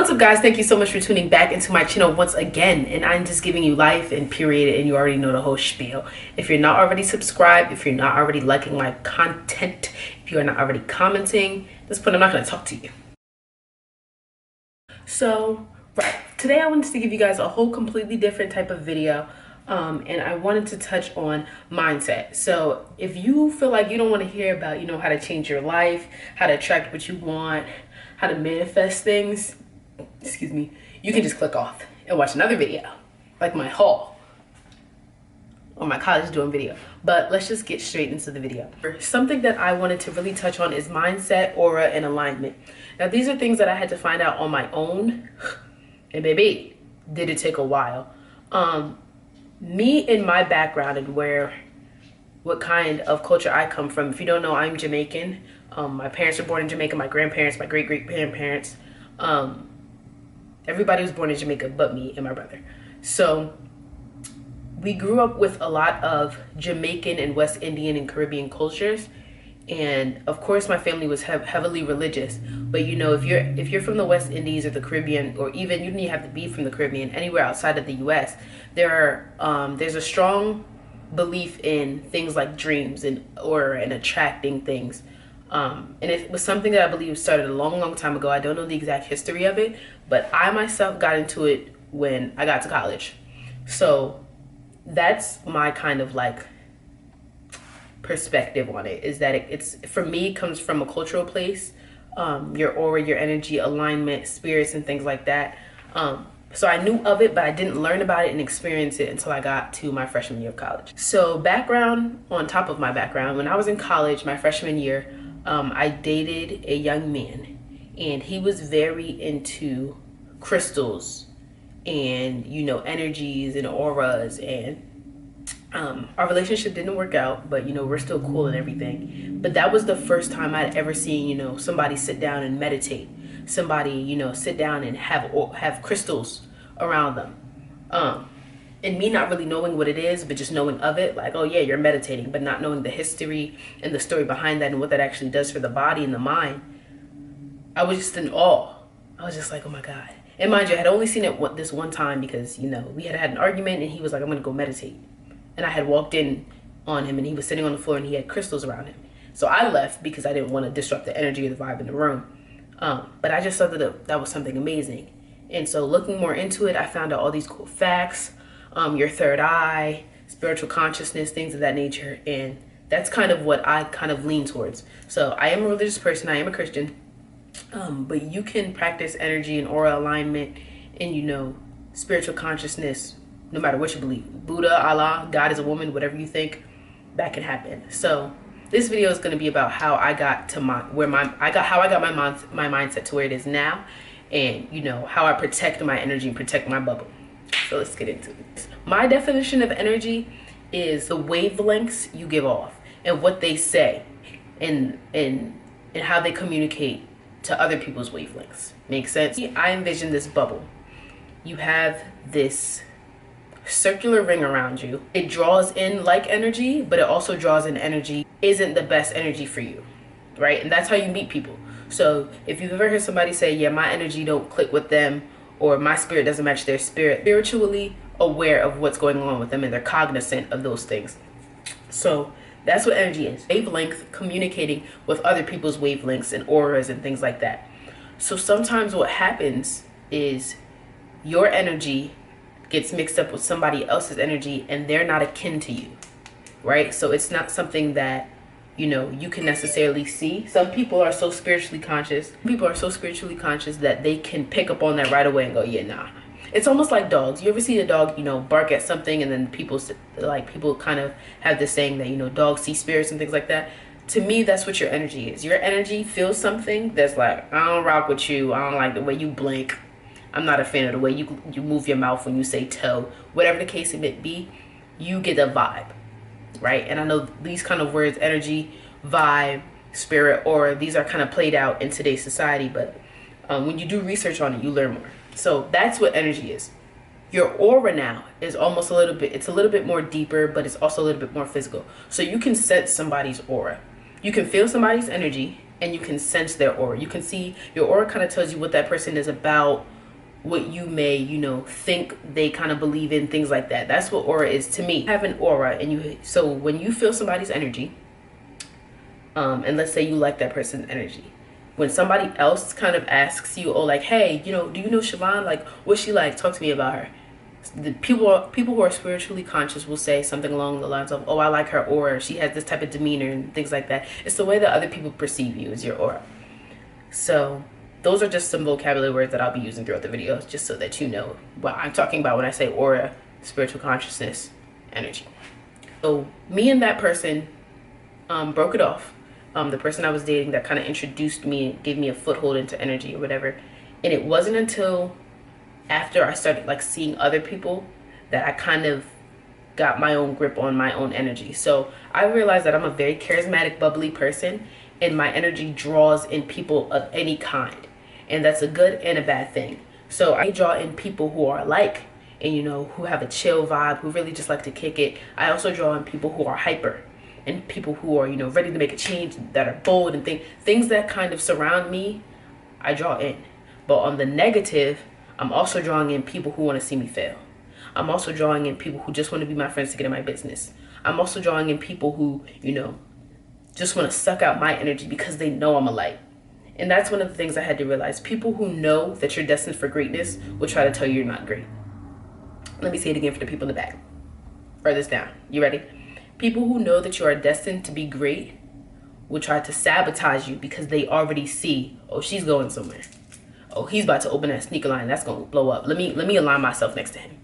What's up, guys? Thank you so much for tuning back into my channel once again, and I'm just giving you life and period, and you already know the whole spiel. If you're not already subscribed, if you're not already liking my content, if you are not already commenting, at this point I'm not going to talk to you. So today I wanted to give you guys a whole completely different type of video, and I wanted to touch on mindset. So if you feel like you don't want to hear about how to change your life, how to attract what you want, how to manifest things, excuse me, you can just click off and watch another video, like my haul or my college dorm video. But let's just get straight into the video. Something that I wanted to really touch on is mindset, aura, and alignment. Now, these are things that I had to find out on my own, and baby, did it take a while. Me and my background and what kind of culture I come from. If you don't know, I'm Jamaican. My parents were born in Jamaica. My grandparents, my great-great-grandparents, everybody was born in Jamaica but me and my brother. So we grew up with a lot of Jamaican and West Indian and Caribbean cultures. And of course, my family was heavily religious. But if you're from the West Indies or the Caribbean, or even you don't even have to be from the Caribbean, anywhere outside of the U.S., there's a strong belief in things like dreams and attracting things. And it was something that I believe started a long time ago. I don't know the exact history of it, but I myself got into it when I got to college. So that's my kind of like perspective on it, is that it's for me, it comes from a cultural place, your aura, your energy, alignment, spirits, and things like that. So I knew of it, but I didn't learn about it and experience it until I got to my freshman year of college. So background on top of my background, when I was in college, my freshman year, I dated a young man, and he was very into crystals and energies and auras, and our relationship didn't work out, but we're still cool and everything. But that was the first time I'd ever seen somebody sit down and meditate, somebody sit down and have crystals around them, and me not really knowing what it is, but just knowing of it, like, oh yeah, you're meditating, but not knowing the history and the story behind that and what that actually does for the body and the mind. I was just in awe. I was just like, oh my God. And mind you, I had only seen it this one time because we had an argument, and he was like, I'm gonna go meditate. And I had walked in on him, and he was sitting on the floor, and he had crystals around him. So I left because I didn't want to disrupt the energy or the vibe in the room. But I just thought that was something amazing. And so looking more into it, I found out all these cool facts, your third eye, spiritual consciousness, things of that nature. And that's kind of what I kind of lean towards. So I am a religious person. I am a Christian. But you can practice energy and aura alignment and, spiritual consciousness, no matter what you believe. Buddha, Allah, God is a woman, whatever you think, that can happen. So this video is going to be about how I got to my mindset to where it is now, and how I protect my energy and protect my bubble. So let's get into it. My definition of energy is the wavelengths you give off and what they say, and how they communicate to other people's wavelengths. Make sense? I envision this bubble. You have this circular ring around you. It draws in like energy, but it also draws in energy isn't the best energy for you, right? And that's how you meet people. So if you've ever heard somebody say, yeah, my energy don't click with them, or my spirit doesn't match their spirit, spiritually aware of what's going on with them, and they're cognizant of those things. So that's what energy is. Wavelength, communicating with other people's wavelengths and auras and things like that. So sometimes what happens is your energy gets mixed up with somebody else's energy, and they're not akin to you, right? So it's not something that you can necessarily see. Some people are so spiritually conscious. People are so spiritually conscious that they can pick up on that right away and go, yeah, nah. It's almost like dogs. You ever see a dog, bark at something, and then people kind of have this saying that, dogs see spirits and things like that. To me, that's what your energy is. Your energy feels something that's like, I don't rock with you. I don't like the way you blink. I'm not a fan of the way you move your mouth when you say toe. Whatever the case it may be, you get a vibe, right? And I know these kind of words, energy, vibe, spirit, aura, these are kind of played out in today's society, but when you do research on it, you learn more. So that's what energy is. Your aura now is almost it's a little bit more deeper, but it's also a little bit more physical. So you can sense somebody's aura. You can feel somebody's energy, and you can sense their aura. You can see your aura kind of tells you what that person is about, what you may, you know, think they kind of believe in, things like that. That's what aura is to me. Have an aura, and so when you feel somebody's energy, and let's say you like that person's energy, when somebody else kind of asks you, oh, like, hey, you know, do you know Siobhan? Like, what's she like? Talk to me about her. The people who are spiritually conscious will say something along the lines of, oh, I like her aura. She has this type of demeanor and things like that. It's the way that other people perceive you is your aura. So those are just some vocabulary words that I'll be using throughout the videos, just so that you know what I'm talking about when I say aura, spiritual consciousness, energy. So me and that person broke it off. The person I was dating that kind of introduced me, gave me a foothold into energy or whatever. And it wasn't until after I started like seeing other people that I kind of got my own grip on my own energy. So I realized that I'm a very charismatic, bubbly person, and my energy draws in people of any kind. And that's a good and a bad thing. So I draw in people who are alike and, you know, who have a chill vibe, who really just like to kick it. I also draw in people who are hyper and people who are, you know, ready to make a change, that are bold and things that kind of surround me, I draw in. But on the negative, I'm also drawing in people who want to see me fail. I'm also drawing in people who just want to be my friends to get in my business. I'm also drawing in people who, you know, just want to suck out my energy because they know I'm a light. And that's one of the things I had to realize. People who know that you're destined for greatness will try to tell you you're not great. Let me say it again for the people in the back. Write this down. You ready? People who know that you are destined to be great will try to sabotage you because they already see, oh, she's going somewhere. Oh, he's about to open that sneaker line. That's going to blow up. Let me align myself next to him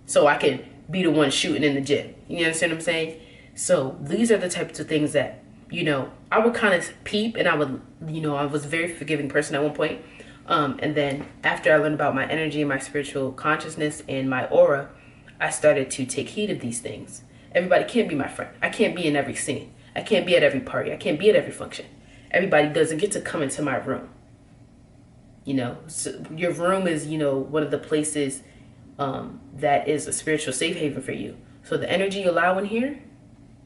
so I can be the one shooting in the gym. You understand what I'm saying? So these are the types of things that, you know, I would kind of peep, and I would, you know, I was a very forgiving person at one point. And then after I learned about my energy and my spiritual consciousness and my aura, I started to take heed of these things. Everybody can't be my friend. I can't be in every scene. I can't be at every party. I can't be at every function. Everybody doesn't get to come into my room. You know, so your room is, you know, one of the places that is a spiritual safe haven for you. So the energy you allow in here,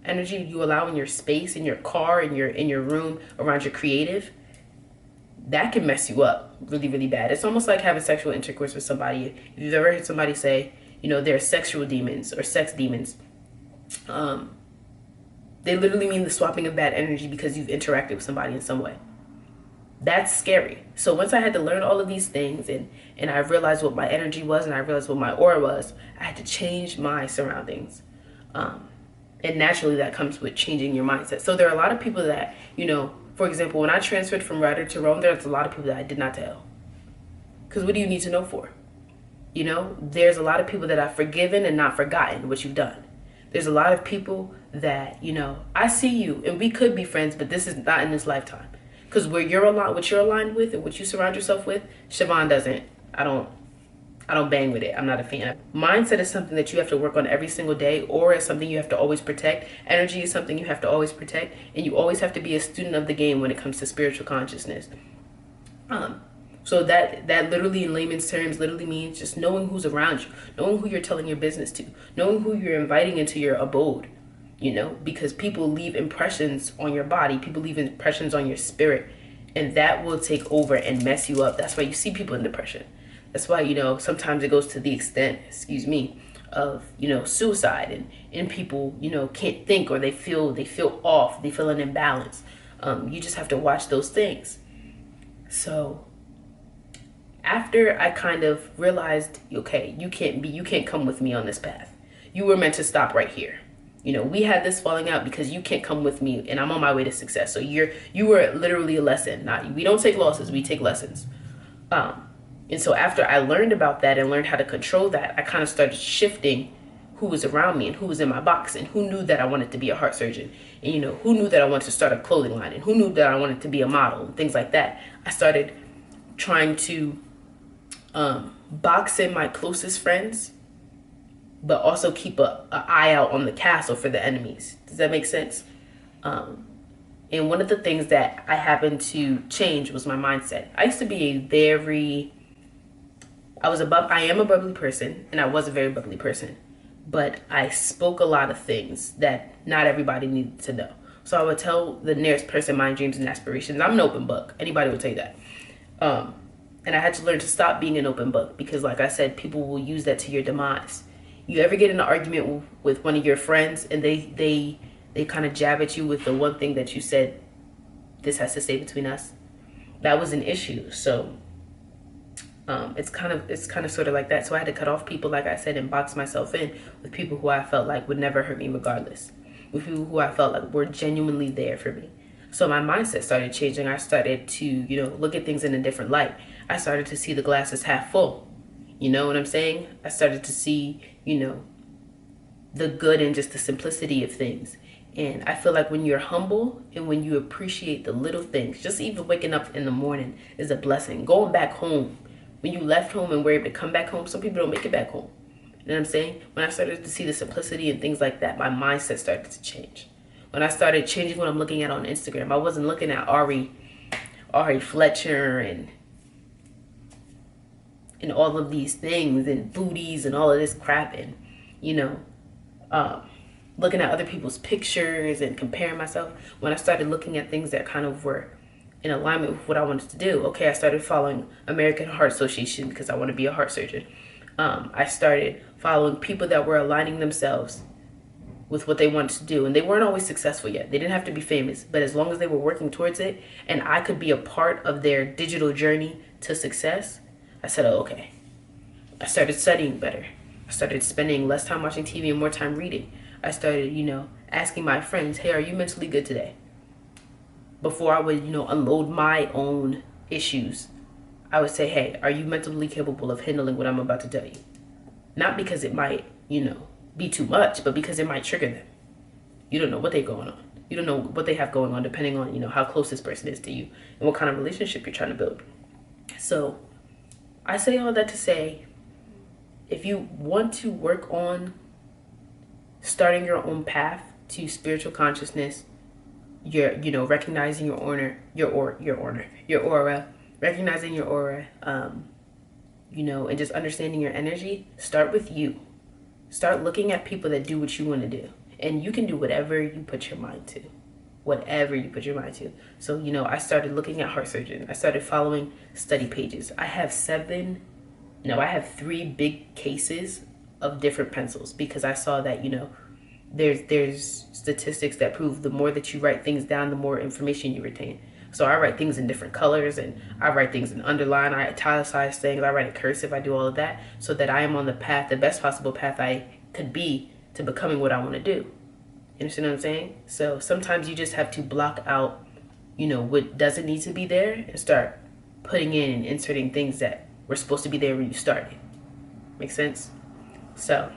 energy you allow in your space, in your car, in your room, around your creative, that can mess you up really, really bad. It's almost like having sexual intercourse with somebody. If you've ever heard somebody say, you know, they're sexual demons or sex demons, they literally mean the swapping of bad energy because you've interacted with somebody in some way. That's scary. So once I had to learn all of these things and I realized what my energy was and I realized what my aura was, I had to change my surroundings. And naturally that comes with changing your mindset. So there are a lot of people that, you know, for example, when I transferred from Ryder to Rome, there's a lot of people that I did not tell. Because what do you need to know for? You know, there's a lot of people that I've forgiven and not forgotten what you've done. There's a lot of people that, you know, I see you and we could be friends, but this is not in this lifetime. Because what you're aligned with and what you surround yourself with, Siobhan doesn't. I don't bang with it. I'm not a fan. Mindset is something that you have to work on every single day, or is something you have to always protect. Energy is something you have to always protect, and you always have to be a student of the game when it comes to spiritual consciousness. So that literally, in layman's terms, literally means just knowing who's around you, knowing who you're telling your business to, knowing who you're inviting into your abode. You know, because people leave impressions on your body, people leave impressions on your spirit, and that will take over and mess you up. That's why you see people in depression. That's why, you know, sometimes it goes to the extent, of, you know, suicide and people, you know, can't think, or they feel off, they feel an imbalance. You just have to watch those things. So after I kind of realized, okay, you can't come with me on this path. You were meant to stop right here. You know, we had this falling out because you can't come with me and I'm on my way to success. So you were literally a lesson. We don't take losses, we take lessons. And so after I learned about that and learned how to control that, I kind of started shifting who was around me and who was in my box and who knew that I wanted to be a heart surgeon. And, you know, who knew that I wanted to start a clothing line and who knew that I wanted to be a model and things like that. I started trying to box in my closest friends, but also keep an eye out on the castle for the enemies. Does that make sense? And one of the things that I happened to change was my mindset. I used to be I am a bubbly person, and I was a very bubbly person, but I spoke a lot of things that not everybody needed to know. So I would tell the nearest person my dreams and aspirations. I'm an open book. Anybody would tell you that. And I had to learn to stop being an open book because, like I said, people will use that to your demise. You ever get in an argument with one of your friends and they kind of jab at you with the one thing that you said, this has to stay between us? That was an issue. So it's kind of sort of like that. So I had to cut off people, like I said, and box myself in with people who I felt like would never hurt me regardless, with people who I felt like were genuinely there for me. So my mindset started changing. I started to, look at things in a different light. I started to see the glass as half full. You know what I'm saying? I started to see, the good and just the simplicity of things. And I feel like when you're humble and when you appreciate the little things, just even waking up in the morning is a blessing. Going back home, when you left home and were able to come back home, some people don't make it back home. You know what I'm saying? When I started to see the simplicity and things like that, my mindset started to change. When I started changing what I'm looking at on Instagram, I wasn't looking at Ari Fletcher and all of these things and booties and all of this crap and, looking at other people's pictures and comparing myself. When I started looking at things that kind of were in alignment with what I wanted to do. Okay, I started following American Heart Association because I want to be a heart surgeon. I started following people that were aligning themselves with what they wanted to do. And they weren't always successful yet. They didn't have to be famous. But as long as they were working towards it and I could be a part of their digital journey to success, I said, oh, okay. I started studying better. I started spending less time watching TV and more time reading. I started, asking my friends, hey, are you mentally good today? Before I would, unload my own issues, I would say, hey, are you mentally capable of handling what I'm about to tell you? Not because it might, be too much, but because it might trigger them. You don't know what they're going on. You don't know what they have going on depending on, how close this person is to you and what kind of relationship you're trying to build. So I say all that to say, if you want to work on starting your own path to spiritual consciousness, recognizing your aura, recognizing your aura, and just understanding your energy, start with you. Start looking at people that do what you want to do. And you can do whatever you put your mind to. Whatever you put your mind to. So, I started looking at heart surgeons. I started following study pages. I have 3 big cases of different pencils because I saw that, there's statistics that prove the more that you write things down, the more information you retain. So I write things in different colors and I write things in underline, I italicize things, I write in cursive, I do all of that so that I am on the path, the best possible path I could be to becoming what I want to do. You understand what I'm saying? So sometimes you just have to block out, what doesn't need to be there and start putting in and inserting things that were supposed to be there when you started. Make sense? So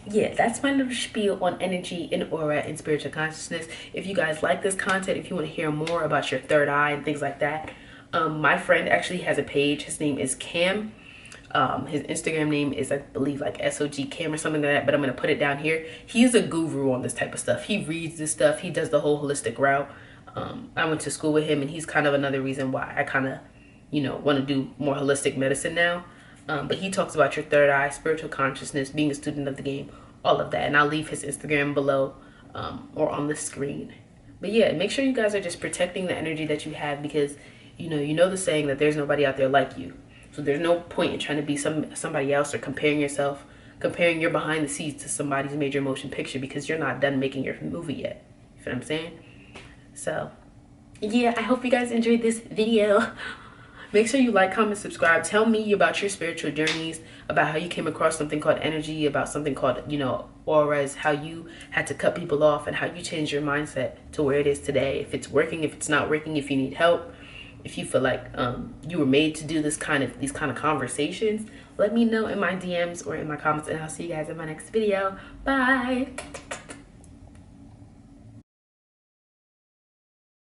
yeah, that's my little spiel on energy and aura and spiritual consciousness. If you guys like this content, if you want to hear more about your third eye and things like that, my friend actually has a page. His name is Cam. His Instagram name is, I believe, like SOG Cam or something like that, but I'm going to put it down here. He's a guru on this type of stuff. He reads this stuff. He does the whole holistic route. I went to school with him, and he's kind of another reason why I kind of, want to do more holistic medicine now. But he talks about your third eye, spiritual consciousness, being a student of the game, all of that. And I'll leave his Instagram below or on the screen. But yeah, make sure you guys are just protecting the energy that you have because, you know the saying that there's nobody out there like you. So there's no point in trying to be somebody else or comparing your behind the scenes to somebody's major motion picture because you're not done making your movie yet. You know what I'm saying? So yeah, I hope you guys enjoyed this video. Make sure you like, comment, subscribe. Tell me about your spiritual journeys, about how you came across something called energy, about something called, auras, how you had to cut people off and how you changed your mindset to where it is today. If it's working, if it's not working, if you need help, if you feel like you were made to do these kind of conversations, let me know in my DMs or in my comments and I'll see you guys in my next video. Bye.